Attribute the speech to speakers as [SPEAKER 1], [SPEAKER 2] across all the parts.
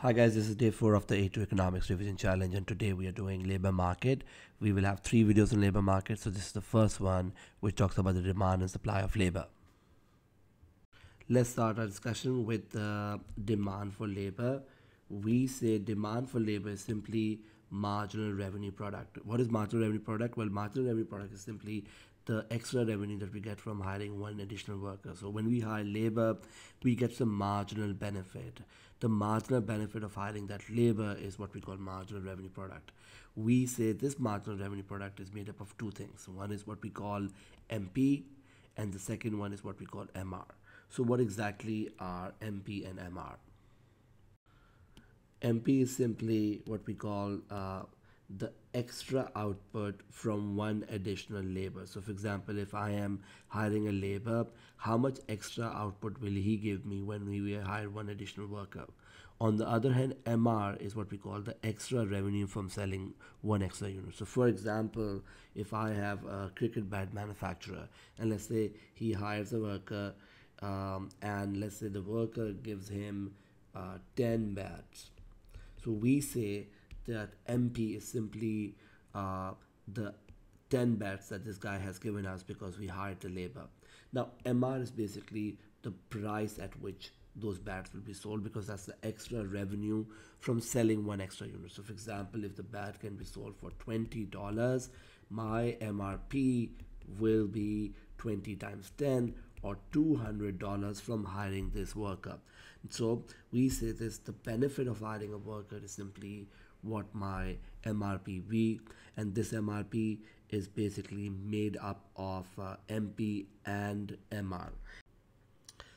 [SPEAKER 1] Hi guys, this is day 4 of the A2 Economics Revision Challenge, and today we are doing labor market. We will have 3 videos on labor market. So this is the first one, which talks about the demand and supply of labor. Let's start our discussion with the demand for labor. We say demand for labor is simply marginal revenue product. What is marginal revenue product? Well, marginal revenue product is simply the extra revenue that we get from hiring one additional worker. So when we hire labor, we get some marginal benefit. The marginal benefit of hiring that labor is what we call marginal revenue product. We say this marginal revenue product is made up of two things. One is what we call MP, and the second one is what we call MR. So what exactly are MP and MR? MP is simply what we call the extra output from one additional labor. So for example, if I am hiring a labor, how much extra output will he give me when we hire one additional worker? On the other hand, MR is what we call the extra revenue from selling one extra unit. So for example, if I have a cricket bat manufacturer, and let's say he hires a worker, and let's say the worker gives him 10 bats. So we say that MP is simply the 10 bats that this guy has given us because we hired the labor. Now MR is basically the price at which those bats will be sold, because that's the extra revenue from selling one extra unit. So for example, if the bat can be sold for $20, my MRP will be 20 times 10, or $200 from hiring this worker. So we say this, the benefit of hiring a worker is simply what my MRP be, and this MRP is basically made up of MP and MR.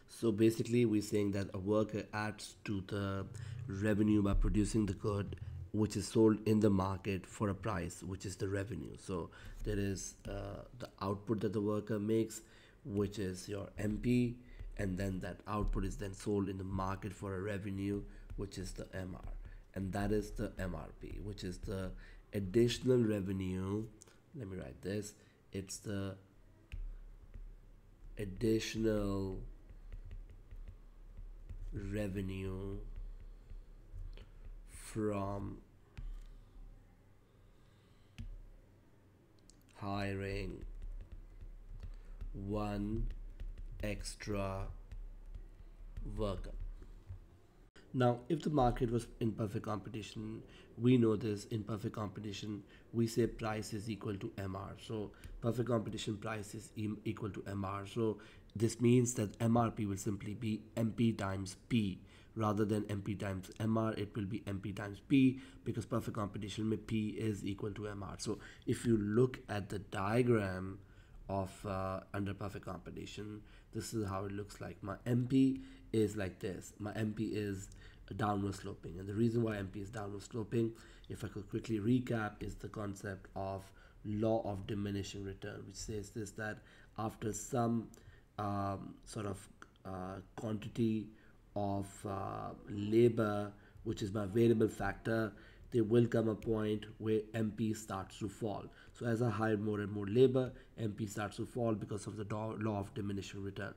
[SPEAKER 1] So basically we're saying that a worker adds to the revenue by producing the good which is sold in the market for a price, which is the revenue. So there is the output that the worker makes, which is your MP, and then that output is then sold in the market for a revenue, which is the MR, and that is the MRP, which is the additional revenue. Let me write this. It's the additional revenue from hiring one extra worker. Now, if the market was in perfect competition, we know this, in perfect competition, we say price is equal to MR. So perfect competition price is equal to MR. So this means that MRP will simply be MP times P. Rather than MP times MR, it will be MP times P, because perfect competition में P is equal to MR. So if you look at the diagram of under perfect competition, this is how it looks like. My MP is like this. My MP is downward sloping, and the reason why MP is downward sloping, if I could quickly recap, is the concept of law of diminishing return, which says this, that after some sort of quantity of labor, which is my variable factor, there will come a point where MP starts to fall. So as I hire more and more labor, MP starts to fall because of the law of diminishing return.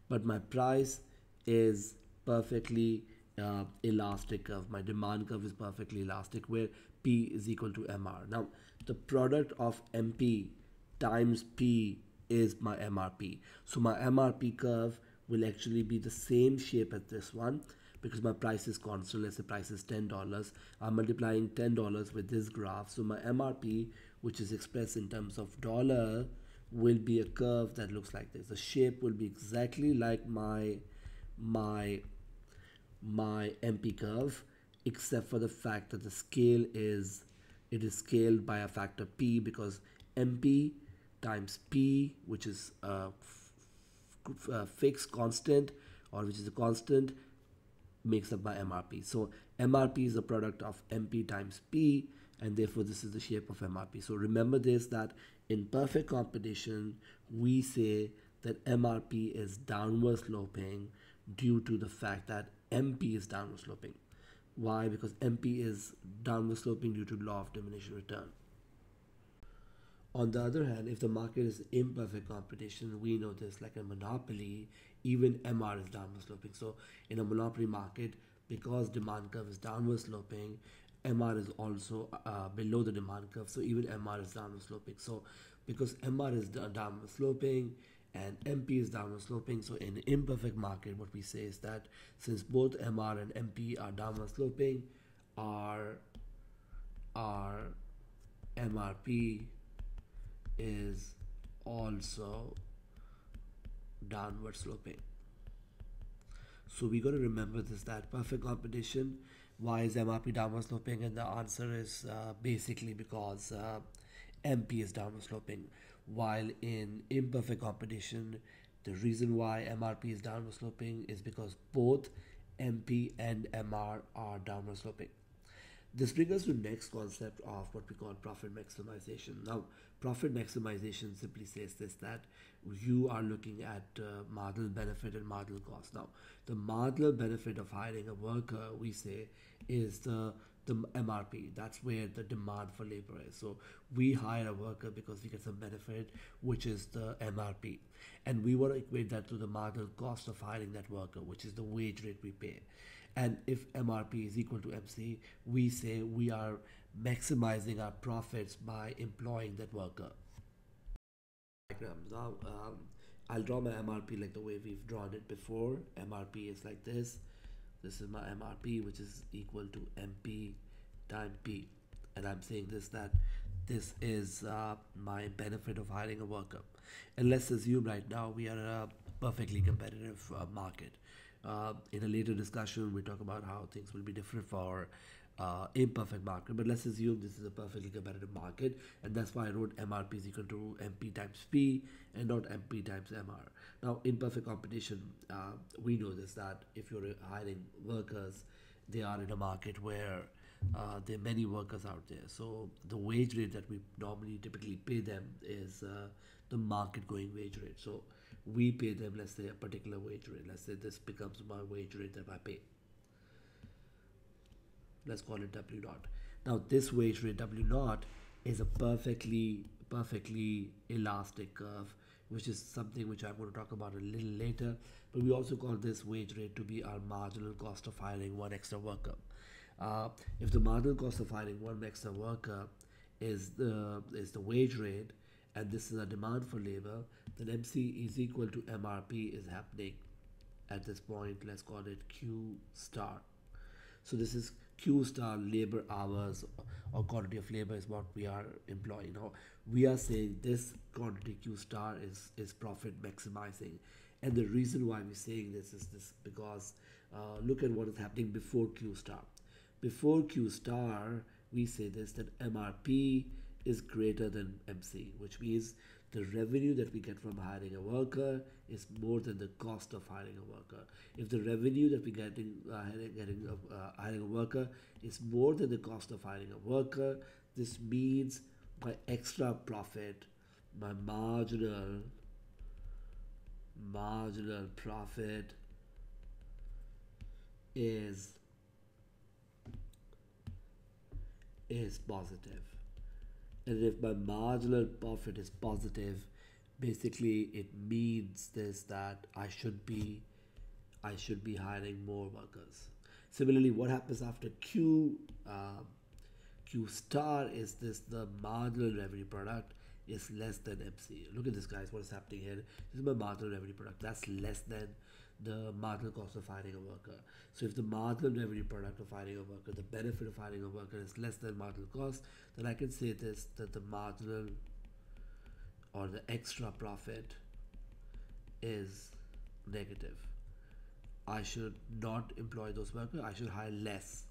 [SPEAKER 1] But my price is perfectly elastic curve. My demand curve is perfectly elastic, where P is equal to MR. Now the product of MP times P is my MRP. So my MRP curve will actually be the same shape as this one, because my price is constant. Let's say price is $10. I'm multiplying $10 with this graph. So my MRP, which is expressed in terms of dollar, will be a curve that looks like this. The shape will be exactly like my MP curve, except for the fact that the scale is, it is scaled by a factor P, because MP times P, which is a fixed constant, or which is a constant, makes up my MRP. So MRP is the product of MP times P, and therefore this is the shape of MRP. So remember this, that in perfect competition we say that MRP is downward sloping due to the fact that MP is downward sloping. Why? Because MP is downward sloping due to law of diminishing return. On the other hand, if the market is imperfect competition, we know this, like a monopoly, even MR is downward sloping. So in a monopoly market, because demand curve is downward sloping, MR is also below the demand curve, so even MR is downward sloping. So because MR is downward sloping and MP is downward sloping, so in imperfect market what we say is that since both MR and MP are downward sloping, our MRP is also downward sloping. So we got to remember this, that perfect competition, why is MRP downward sloping? And the answer is basically because MP is downward sloping, while in imperfect competition the reason why MRP is downward sloping is because both MP and MR are downward sloping. This brings us to the next concept of what we call profit maximization. Now, profit maximization simply says this, that you are looking at marginal benefit and marginal cost. Now, the marginal benefit of hiring a worker, we say, is the MRP. That's where the demand for labor is. So we hire a worker because we get some benefit, which is the MRP. And we want to equate that to the marginal cost of hiring that worker, which is the wage rate we pay. And if MRP is equal to MC, we say we are maximizing our profits by employing that worker. Now, I'll draw my MRP like the way we've drawn it before. MRP is like this. This is my MRP, which is equal to MP times P. And I'm saying this, that this is my benefit of hiring a worker. And let's assume right now we are in a perfectly competitive market. In a later discussion, we talk about how things will be different for imperfect market, but let's assume this is a perfectly competitive market, and that's why I wrote MRP is equal to MP times P and not MP times MR. Now, in perfect competition, we know this, that if you're hiring workers, they are in a market where there are many workers out there. So the wage rate that we normally typically pay them is the market going wage rate. So we pay them, let's say, a particular wage rate. Let's say this becomes my wage rate that I pay. Let's call it W naught. Now this wage rate W naught is a perfectly elastic curve, which is something which I'm going to talk about a little later. But we also call this wage rate to be our marginal cost of hiring one extra worker. If the marginal cost of hiring one extra worker is the wage rate, and this is a demand for labor, then MC is equal to MRP is happening at this point. Let's call it Q star. So this is Q star labor hours or quantity of labor is what we are employing. Now we are saying this quantity Q star is profit maximizing, and the reason why we're saying this is this because look at what is happening before Q star. Before Q star, we say this, that MRP is greater than MC, which means the revenue that we get from hiring a worker is more than the cost of hiring a worker. If the revenue that we get in hiring a worker is more than the cost of hiring a worker, this means my extra profit, my marginal profit is positive. And if my marginal profit is positive, basically it means this, that I should be hiring more workers. Similarly, what happens after Q star is this, the marginal revenue product is less than MC. Look at this, guys, what is happening here. This is my marginal revenue product, that's less than the marginal cost of hiring a worker. So if the marginal revenue product of hiring a worker, the benefit of hiring a worker is less than marginal cost, then I can say this, that the marginal or the extra profit is negative. I should not employ those workers, I should hire less.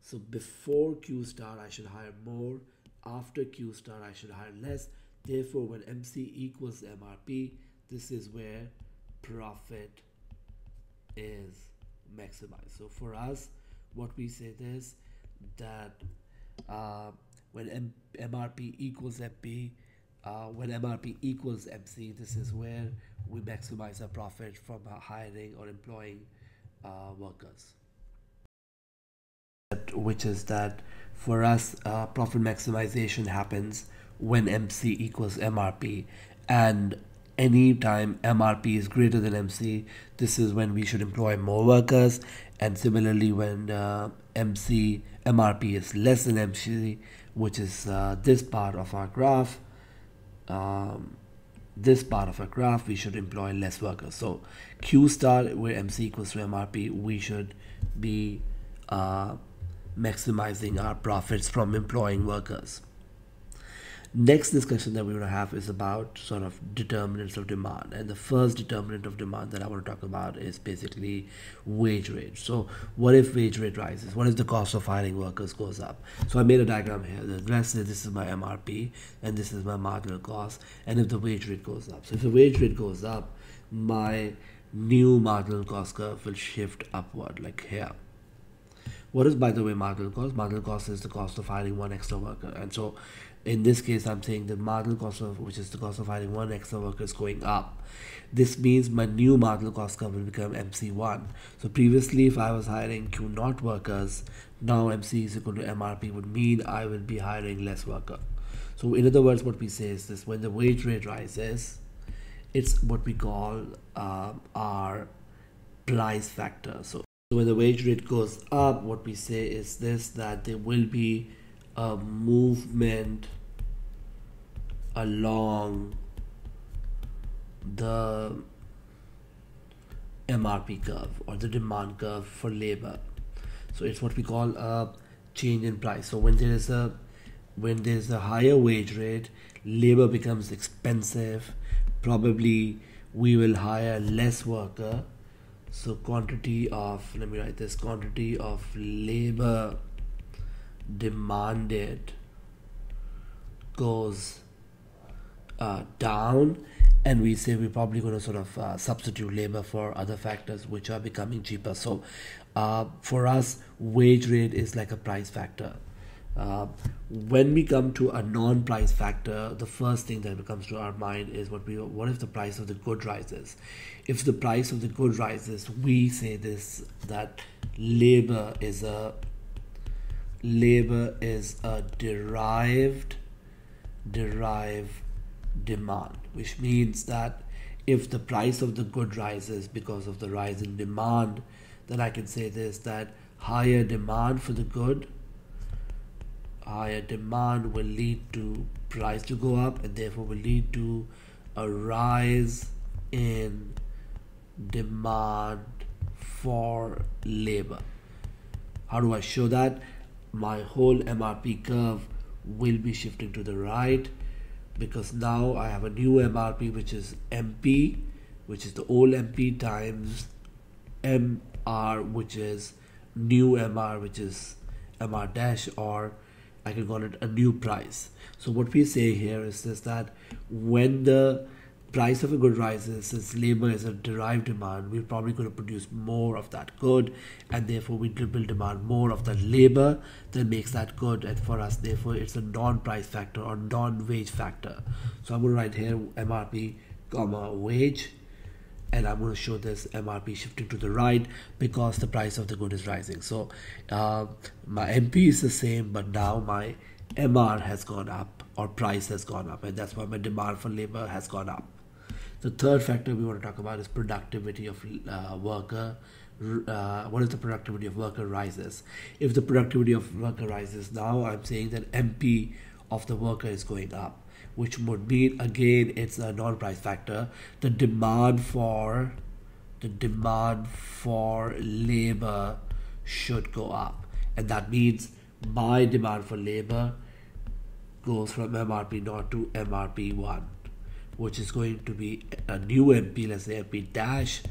[SPEAKER 1] So before Q star I should hire more, after Q star I should hire less. Therefore when MC equals MRP, this is where profit is maximized. So for us, what we say is that when MRP equals MP, when MRP equals MC, this is where we maximize our profit from hiring or employing workers. Which is that for us, profit maximization happens when MC equals MRP, and anytime MRP is greater than MC, this is when we should employ more workers, And similarly, when MRP is less than MC, which is this part of our graph, um, we should employ less workers. So Q star, where MC equals to MRP, we should be maximizing our profits from employing workers. Next discussion that we're going to have is about sort of determinants of demand. And the first determinant of demand that I want to talk about is basically wage rate. So what if wage rate rises? What if the cost of hiring workers goes up? So I made a diagram here. Let's say this is my MRP and this is my marginal cost. And if the wage rate goes up. So if the wage rate goes up, my new marginal cost curve will shift upward like here. What is, by the way, marginal cost? Marginal cost is the cost of hiring one extra worker. And so in this case, I'm saying the marginal cost of, which is the cost of hiring one extra worker, is going up. This means my new marginal cost curve will become MC1. So previously, if I was hiring Q naught workers, now MC is equal to MRP would mean I will be hiring less worker. So in other words, what we say is this: when the wage rate rises, it's what we call our price factor. So when the wage rate goes up, what we say is this, that there will be a movement along the MRP curve or the demand curve for labor. So it's what we call a change in price. So when there's a higher wage rate, labor becomes expensive. Probably we will hire less worker. So quantity of, let me write this, quantity of labor demanded goes down, and we say we're probably going to sort of substitute labor for other factors which are becoming cheaper. So for us, wage rate is like a price factor. When we come to a non-price factor, the first thing that comes to our mind is what if the price of the good rises? If the price of the good rises, we say this, that labor is a derived demand, which means that if the price of the good rises because of the rise in demand, then I can say this, that higher demand for the good, higher demand will lead to price to go up, and therefore will lead to a rise in demand for labor. How do I show that? My whole MRP curve will be shifting to the right, because now I have a new MRP, which is MP, which is the old MP, times MR, which is new MR, which is MR dash, or I can call it a new price. So what we say here is this, that when the price of a good rises, since labor is a derived demand, we're probably going to produce more of that good, and therefore we will demand more of the labor that makes that good. And for us, therefore, it's a non-price factor or non-wage factor. So I'm going to write here MRP comma wage, and I'm going to show this MRP shifting to the right because the price of the good is rising. So my MP is the same, but now my MR has gone up, or price has gone up, and that's why my demand for labor has gone up. The third factor we want to talk about is productivity of worker. What if the productivity of worker rises? If the productivity of worker rises, now I'm saying that MP of the worker is going up, which would mean, again, it's a non-price factor. The demand for labor should go up, and that means my demand for labor goes from MRP naught to MRP1, which is going to be a new MP, let's say MP dash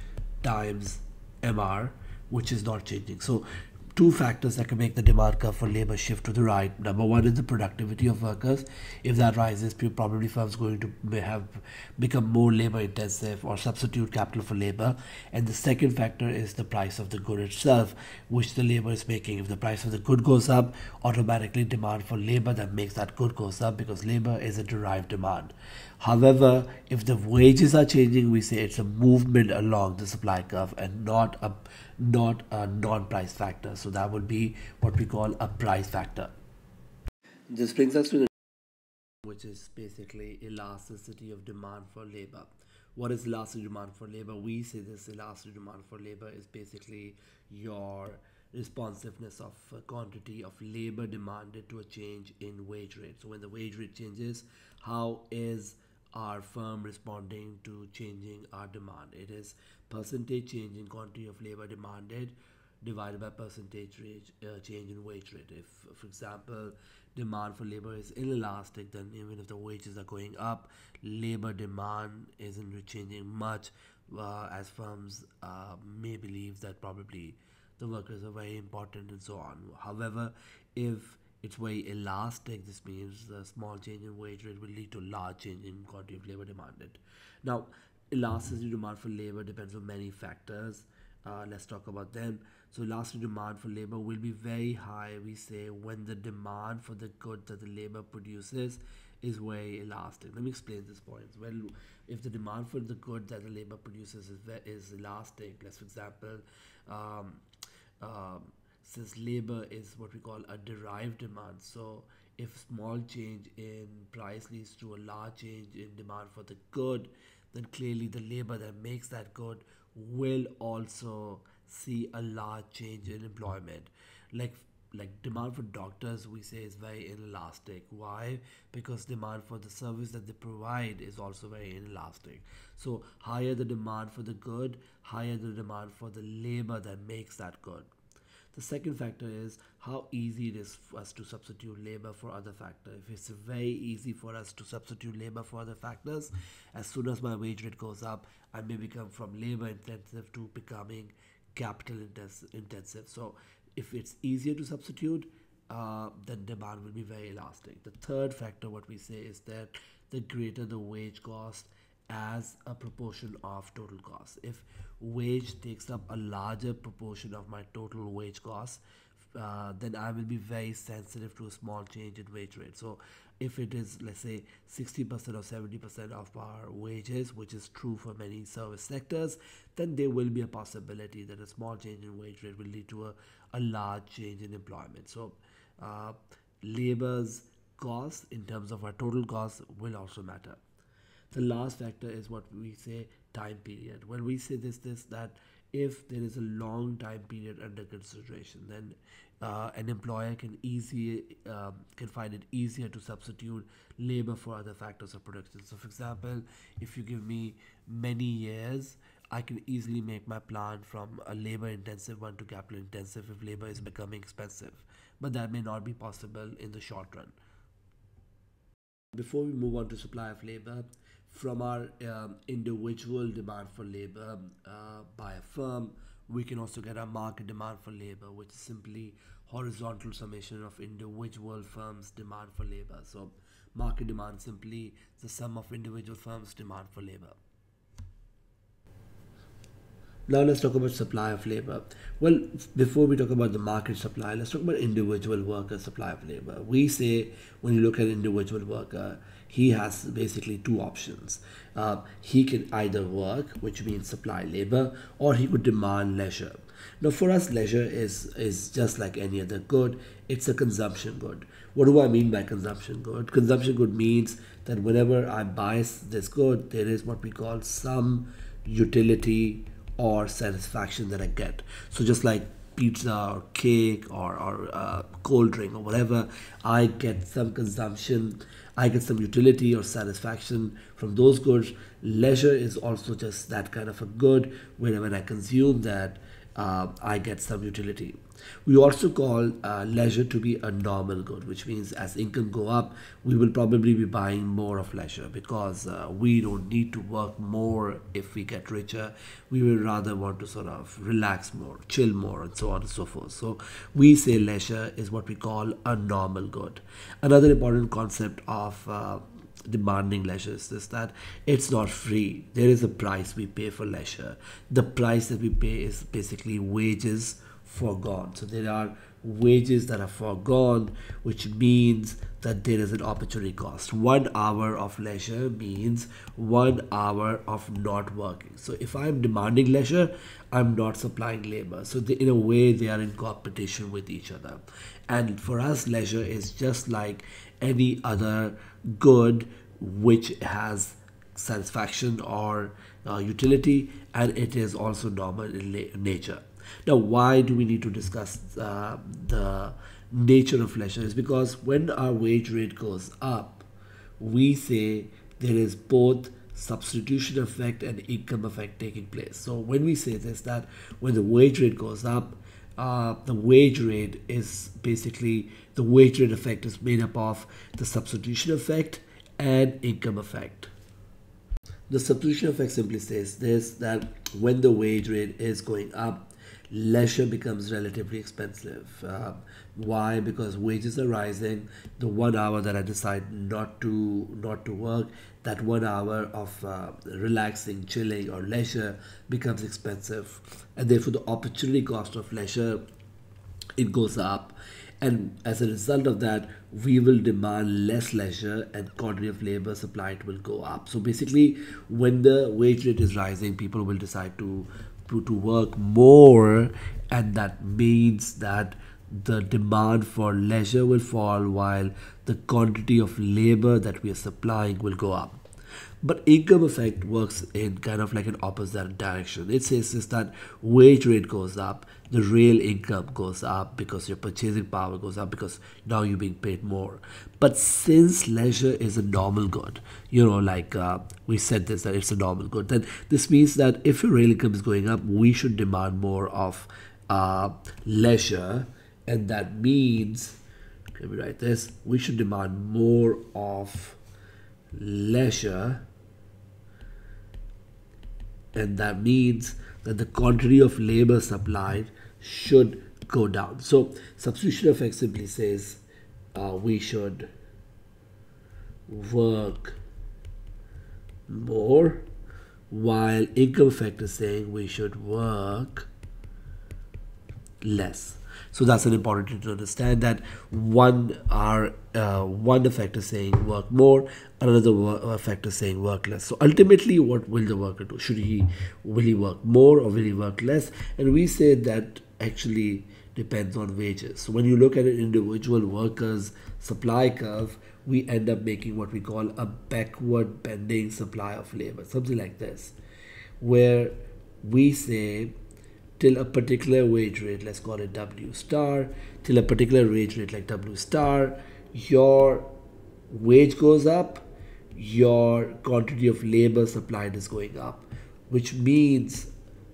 [SPEAKER 1] times MR, which is not changing. So two factors that can make the demand curve for labor shift to the right. Number one is the productivity of workers. If that rises, probably firms going to have become more labor intensive or substitute capital for labor. And the second factor is the price of the good itself, which the labor is making. If the price of the good goes up, automatically demand for labor that makes that good goes up, because labor is a derived demand. However, if the wages are changing, we say it's a movement along the supply curve and not a non-price factor. So that would be what we call a price factor. This brings us to the, which is basically elasticity of demand for labor. What is elastic demand for labor? We say this elastic demand for labor is basically your responsiveness of quantity of labor demanded to a change in wage rate. So when the wage rate changes, how is our firm responding to changing our demand? It is percentage change in quantity of labor demanded divided by percentage change in wage rate. If, for example, demand for labor is inelastic, then even if the wages are going up, labor demand isn't changing much, as firms may believe that probably the workers are very important and so on. However, if it's very elastic, this means a small change in wage rate will lead to large change in quantity of labor demanded. Now, elasticity demand for labor depends on many factors. Let's talk about them. So elastic demand for labor will be very high, we say, when the demand for the good that the labor produces is very elastic. Let me explain this point. Well, if the demand for the good that the labor produces is elastic, let's for example, um, um, since labor is what we call a derived demand, so if small change in price leads to a large change in demand for the good, then clearly the labor that makes that good will also see a large change in employment. Like demand for doctors, we say, is very inelastic. Why? Because demand for the service that they provide is also very inelastic. So higher the demand for the good, higher the demand for the labor that makes that good. The second factor is how easy it is for us to substitute labor for other factors. If it's very easy for us to substitute labor for other factors, as soon as my wage rate goes up, I may become from labor intensive to becoming capital intensive. So if it's easier to substitute, then demand will be very elastic. The third factor, what we say, is that the greater the wage cost as a proportion of total cost. If wage takes up a larger proportion of my total wage cost, then I will be very sensitive to a small change in wage rate. So if it is, let's say, 60% or 70% of our wages, which is true for many service sectors, then there will be a possibility that a small change in wage rate will lead to a large change in employment. So uh, labor's cost in terms of our total cost will also matter. The last factor is what we say time period. When we say this that if there is a long time period under consideration, then an employer can find it easier to substitute labor for other factors of production. So, for example, if you give me many years, I can easily make my plan from a labor intensive one to capital intensive if labor is becoming expensive. But that may not be possible in the short run. Before we move on to supply of labor, from our individual demand for labor by a firm, we can also get our market demand for labor, which is simply horizontal summation of individual firms' demand for labor. So, market demand simply the sum of individual firms' demand for labor. Now let's talk about supply of labor. Well, before we talk about the market supply, let's talk about individual worker supply of labor. We say when you look at individual worker, he has basically two options. He can either work, which means supply labor, or he could demand leisure. Now, for us, leisure is just like any other good. It's a consumption good. What do I mean by consumption good? Consumption good means that whenever I buy this good, there is what we call some utility or satisfaction that I get. So just like pizza or cake or cold drink or whatever, I get some consumption, I get some utility or satisfaction from those goods. Leisure is also just that kind of a good where when I consume that, I get some utility. We also call leisure to be a normal good, which means as income go up, we will probably be buying more of leisure because we don't need to work more if we get richer. We will rather want to sort of relax more, chill more, and so on and so forth. So we say leisure is what we call a normal good. Another important concept of demanding leisure is this that it's not free. There is a price we pay for leisure. The price that we pay is basically wages foregone. So there are wages that are foregone, which means that there is an opportunity cost. 1 hour of leisure means 1 hour of not working. So if I'm demanding leisure, I'm not supplying labor. So in a way, they are in competition with each other. And for us, leisure is just like any other good which has satisfaction or utility, and it is also normal in nature. Now, why do we need to discuss the nature of leisure? Is because when our wage rate goes up, we say there is both substitution effect and income effect taking place. So when we say this, that when the wage rate goes up, the wage rate is basically, the wage rate effect is made up of the substitution effect and income effect. The substitution effect simply says this, that when the wage rate is going up, leisure becomes relatively expensive. Why? Because wages are rising. The 1 hour that I decide not to work, that 1 hour of relaxing, chilling, or leisure becomes expensive, and therefore the opportunity cost of leisure, it goes up, and as a result of that we will demand less leisure and quantity of labor supplied will go up. So basically, when the wage rate is rising, people will decide to work more, and that means that the demand for leisure will fall while the quantity of labor that we are supplying will go up. But income effect works in kind of like an opposite direction. It says is that wage rate goes up, the real income goes up because your purchasing power goes up because now you're being paid more. But since leisure is a normal good, like we said this, that it's a normal good, then this means that if your real income is going up, we should demand more of leisure, and that means, let me write this, we should demand more of leisure, and that means that the quantity of labor supplied should go down. So substitution effect simply says we should work more, while income effect is saying we should work less. So that's an important thing to understand, that one effect is saying work more, another effect is saying work less. So ultimately, what will the worker do? Will he work more or will he work less? And we say that actually depends on wages. So when you look at an individual worker's supply curve, we end up making what we call a backward bending supply of labor, something like this, where we say till a particular wage rate, let's call it W star, till a particular wage rate like W star, your wage goes up, your quantity of labor supplied is going up, which means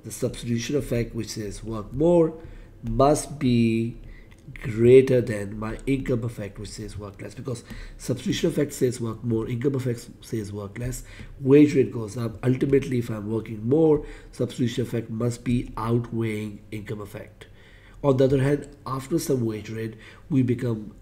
[SPEAKER 1] the substitution effect, which says work more, must be greater than my income effect, which says work less, because substitution effect says work more, income effect says work less, wage rate goes up. Ultimately, if I'm working more, substitution effect must be outweighing income effect. On the other hand, after some wage rate, we become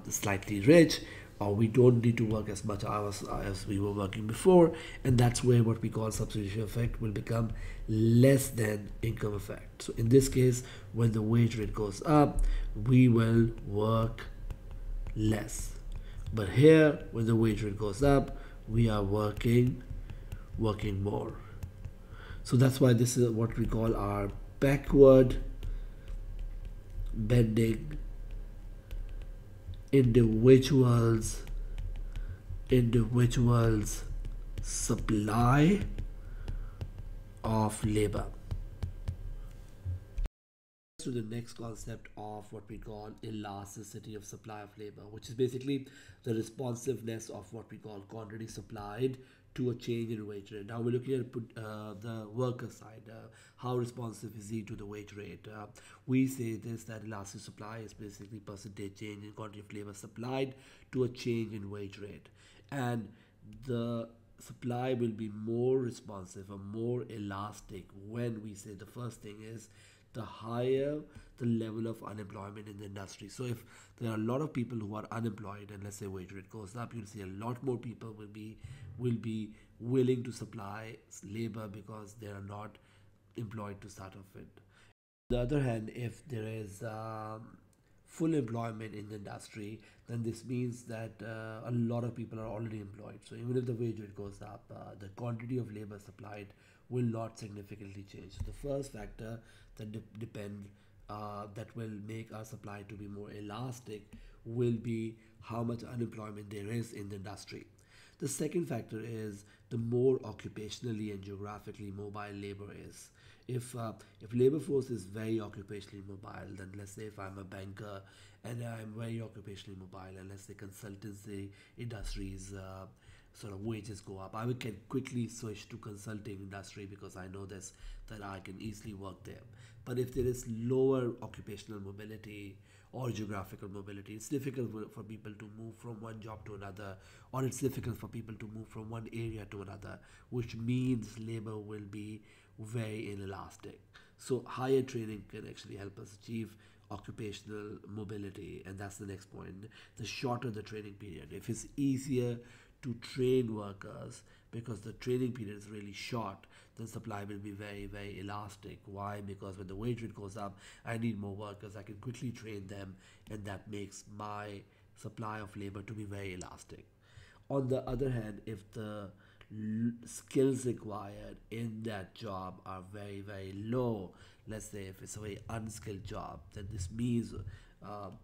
[SPEAKER 1] slightly rich, or we don't need to work as much hours as we were working before, and that's where what we call substitution effect will become less than income effect. So in this case, when the wage rate goes up, we will work less. But here, when the wage rate goes up, we are working more. So that's why this is what we call our backward bending individuals supply of labor. To the next concept of what we call elasticity of supply of labor, which is basically the responsiveness of what we call quantity supplied to a change in wage rate. Now we're looking at the worker side. How responsive is he to the wage rate? We say this, that elastic supply is basically percentage change in quantity of labor supplied to a change in wage rate, and the supply will be more responsive or more elastic when we say the first thing is the higher the level of unemployment in the industry. So if there are a lot of people who are unemployed, and let's say wage rate goes up, you'll see a lot more people will be willing to supply labor because they are not employed to start off with. On the other hand, if there is full employment in the industry, then this means that a lot of people are already employed. So even if the wage rate goes up, the quantity of labor supplied will not significantly change. So the first factor that depends that will make our supply to be more elastic will be how much unemployment there is in the industry. The second factor is the more occupationally and geographically mobile labor is. If labor force is very occupationally mobile, then let's say if I'm a banker and I'm very occupationally mobile, and let's say consultancy industries sort of wages go up, I can quickly switch to consulting industry because I know this that I can easily work there. But if there is lower occupational mobility or geographical mobility, it's difficult for people to move from one job to another, or it's difficult for people to move from one area to another, which means labor will be very inelastic. So higher training can actually help us achieve occupational mobility, and that's the next point. The shorter the training period, if it's easier to train workers because the training period is really short, then supply will be very, very elastic. Why? Because when the wage rate goes up, I need more workers, I can quickly train them, and that makes my supply of labor to be very elastic. On the other hand, if the skills required in that job are very, very low, let's say if it's a very unskilled job, then this means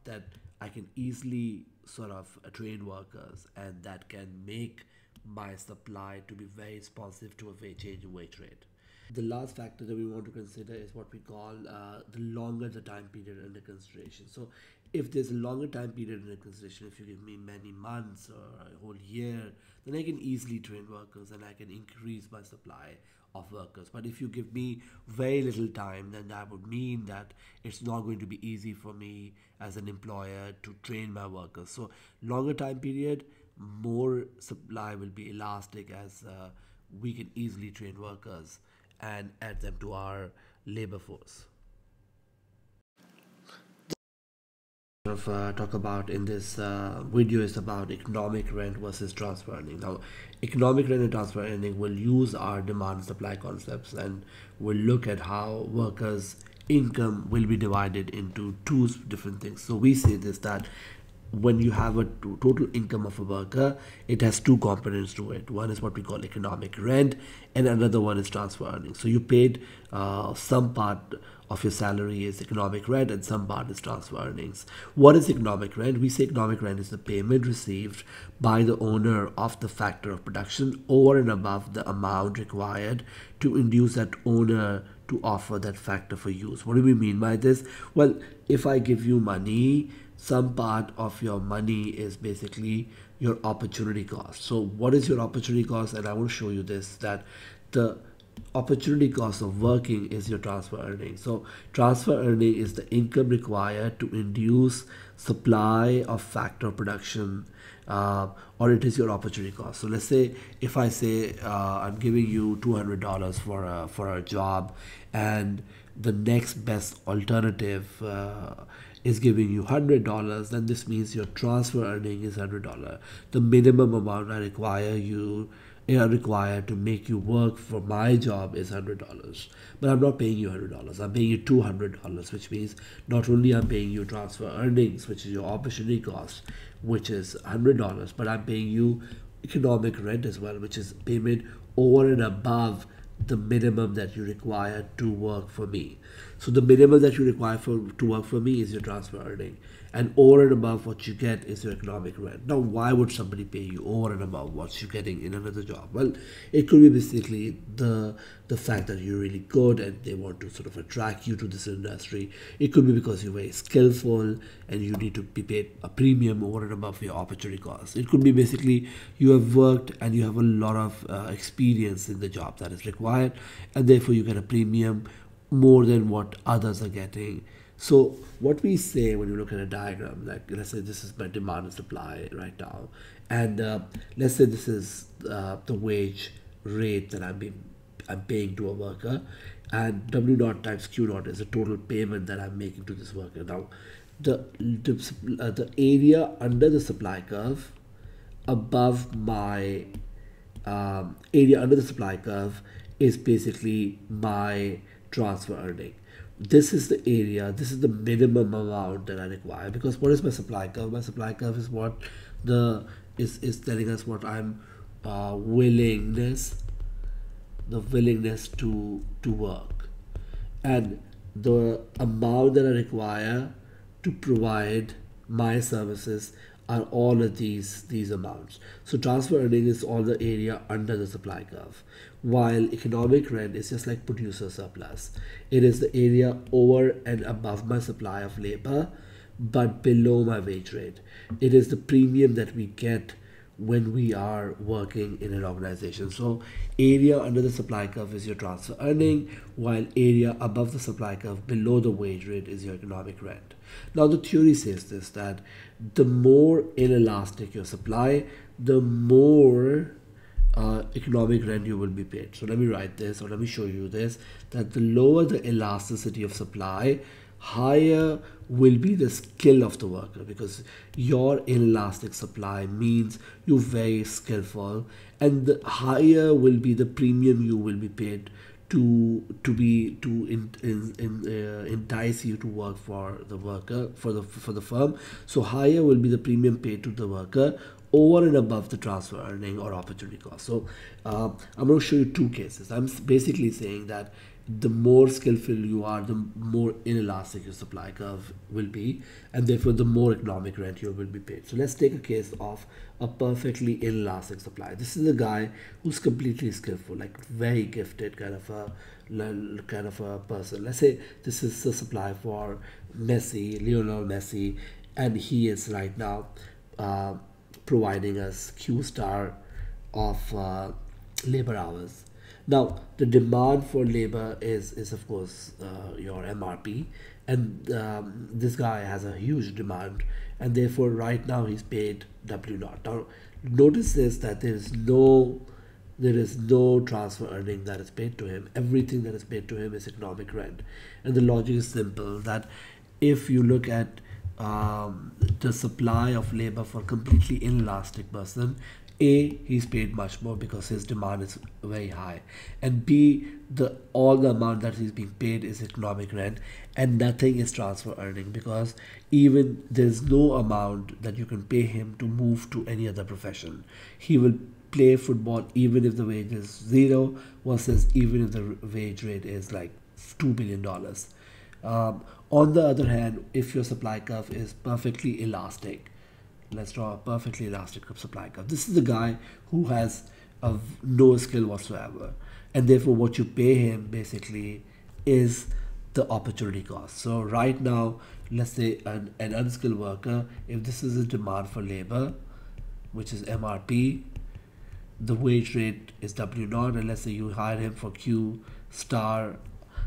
[SPEAKER 1] that I can easily sort of train workers, and that can make my supply to be very responsive to a very changing wage rate. The last factor that we want to consider is what we call the longer the time period under consideration. So, if there's a longer time period under consideration, if you give me many months or a whole year, then I can easily train workers and I can increase my supply of workers. But if you give me very little time, then that would mean that it's not going to be easy for me as an employer to train my workers. So, longer time period, more supply will be elastic as we can easily train workers and add them to our labor force. Talk about in this video is about economic rent versus transfer earning. Now, economic rent and transfer earning will use our demand supply concepts, and will look at how workers' income will be divided into two different things. So we say this, that when you have a total income of a worker, it has two components to it. One is what we call economic rent, and another one is transfer earnings. So you paid some part of your salary is economic rent, and some part is transfer earnings. What is economic rent? We say economic rent is the payment received by the owner of the factor of production over and above the amount required to induce that owner to offer that factor for use. What do we mean by this? Well, if I give you money, some part of your money is basically your opportunity cost. So what is your opportunity cost? And I will show you this, that the opportunity cost of working is your transfer earning. So transfer earning is the income required to induce supply of factor production, or it is your opportunity cost. So let's say if I say I'm giving you $200 for a job, and the next best alternative is giving you $100, then this means your transfer earning is $100. The minimum amount I require you are required to make you work for my job is $100, but I'm not paying you $100. I'm paying you $200, which means not only I'm paying you transfer earnings, which is your opportunity cost, which is $100, but I'm paying you economic rent as well, which is payment over and above the minimum that you require to work for me. So the minimum that you require to work for me is your transfer earning, and over and above what you get is your economic rent. Now, why would somebody pay you over and above what you're getting in another job? Well, it could be basically the fact that you're really good and they want to sort of attract you to this industry. It could be because you're very skillful and you need to be paid a premium over and above your opportunity cost. It could be basically you have worked and you have a lot of experience in the job that is required, and therefore you get a premium more than what others are getting. So what we say when you look at a diagram, like let's say this is my demand and supply right now, and let's say this is the wage rate that I'm paying to a worker, and W naught times Q naught is the total payment that I'm making to this worker. Now, the area under the supply curve above my area under the supply curve is basically my transfer earning. This is the area, this is the minimum amount that I require, because what is my supply curve? My supply curve is what is telling us what I'm willingness to work, and the amount that I require to provide my services are all of these amounts. So transfer earning is all the area under the supply curve, while economic rent is just like producer surplus. It is the area over and above my supply of labor but below my wage rate. It is the premium that we get when we are working in an organization. So area under the supply curve is your transfer earning, while area above the supply curve below the wage rate is your economic rent. Now the theory says this, that the more inelastic your supply, the more economic rent you will be paid. So let me write this, or let me show you this, that the lower the elasticity of supply, higher will be the skill of the worker, because your inelastic supply means you're very skillful, and the higher will be the premium you will be paid to entice you to work for the worker, for the firm. So higher will be the premium paid to the worker over and above the transfer earning or opportunity cost. So I'm going to show you two cases. I'm basically saying that the more skillful you are, the more inelastic your supply curve will be, and therefore the more economic rent you will be paid. So let's take a case of a perfectly inelastic supply. This is a guy who's completely skillful, like very gifted kind of a person. Let's say this is the supply for Lionel Messi, and he is right now providing us Q star of labor hours. Now, the demand for labor is of course your MRP, and this guy has a huge demand, and therefore right now he's paid W naught. Now, notice this, that there is no transfer earning that is paid to him. Everything that is paid to him is economic rent, and the logic is simple, that if you look at the supply of labor for a completely inelastic person, A, he's paid much more because his demand is very high, and B, all the amount that he's being paid is economic rent, and nothing is transfer earning, because even there's no amount that you can pay him to move to any other profession. He will play football even if the wage is zero, versus even if the wage rate is like $2 billion. On the other hand, if your supply curve is perfectly elastic, let's draw a perfectly elastic supply curve. This is the guy who has no skill whatsoever, and therefore what you pay him basically is the opportunity cost. So right now, let's say an unskilled worker, if this is a demand for labor, which is MRP, the wage rate is W naught, and let's say you hire him for Q star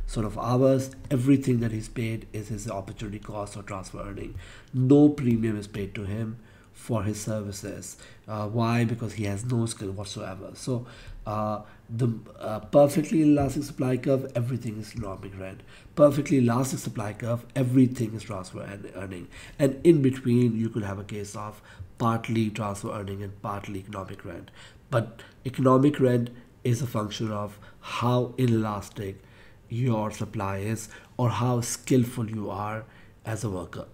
[SPEAKER 1] sort of hours, everything that he's paid is his opportunity cost or transfer earning. No premium is paid to him for his services. Why? Because he has no skill whatsoever. So the perfectly elastic supply curve, everything is economic rent. Perfectly elastic supply curve, everything is transfer earning. And in between, you could have a case of partly transfer earning and partly economic rent. But economic rent is a function of how inelastic your supply is, or how skillful you are as a worker.